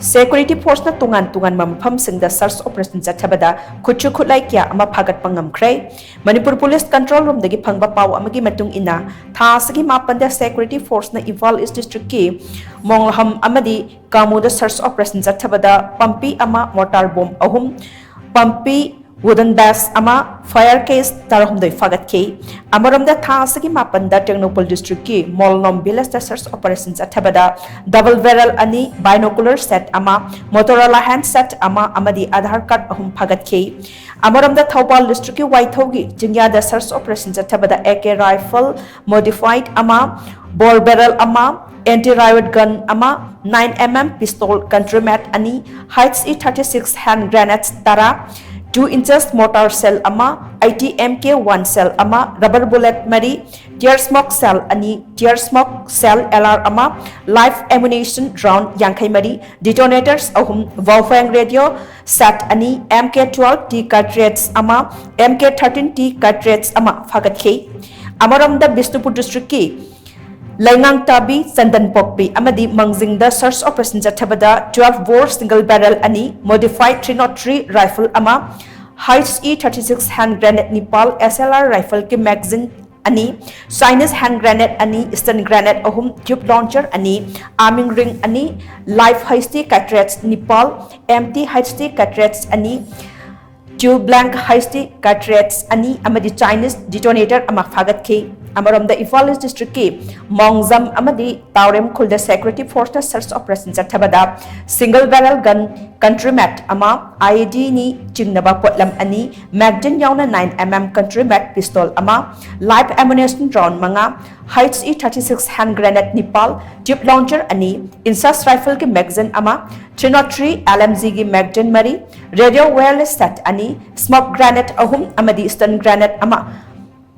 Security Force na tungan mampham singda search operation Chatthabada Khutsu Khutlai kya ama Phagatpa Ngamkhre Manipur Police Control Room dagi phangba paw amagi matung ina tha sagi mapanda Security Force na Ival East District ki monglham amadi kamuda search operation Chatthabada pampi ama mortar bomb ahum pampi wooden bas ama fire case tarahumdoi fagat ke amaramda tha sagi mapanda Technopol District ki molnom village search operations Chatthabada double barrel ani binocular set ama Motorola handset ama amadi Aadhaar card ahum fagat ke amaramda Thopal District ki Waithogi jingya da search operations Chatthabada AK rifle modified ama bore barrel ama anti-riot gun ama 9mm pistol countrymat ani heights E36 hand grenades tara 2 inches mortar cell ama ITMK1 cell ama rubber bullet mari tear smoke cell ani tear smoke cell LR ama live ammunition round yankai mari detonators ahum Wolfgang radio set ani MK12T cartridge ama MK13T cartridge ama fagat ke amaramda Bishnupur district ki Laingang Tabi Sandan Pokpi amadi Mangjingda search operation Chatthabada 12 bore single barrel ani modified 303 rifle ama heights E36 hand grenade Nepal SLR rifle ki magazine ani Chinese hand grenade ani stun grenade ahum tube launcher ani arming ring ani live hasty cartridge Nepal empty hasty cartridge ani tube blank hasty cartridge ani amadi Chinese detonator ama fagat ke amaramda Ival East District ki Mongjam amadi Taurem Khulda Security Force na search operation Chatthabada single barrel gun countrymat ama IED ni chingnaba potlam ani magazine yauna 9mm countrymat pistol ama live ammunition round manga heights E36 hand grenade Nepal tube launcher ani insas rifle ki magazine ama 303 LMG ki magazine mari radio wireless set ani smoke grenade ahum amadi stun grenade ama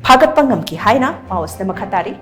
Phagatpa Ngamkhre haina pawas na makhatari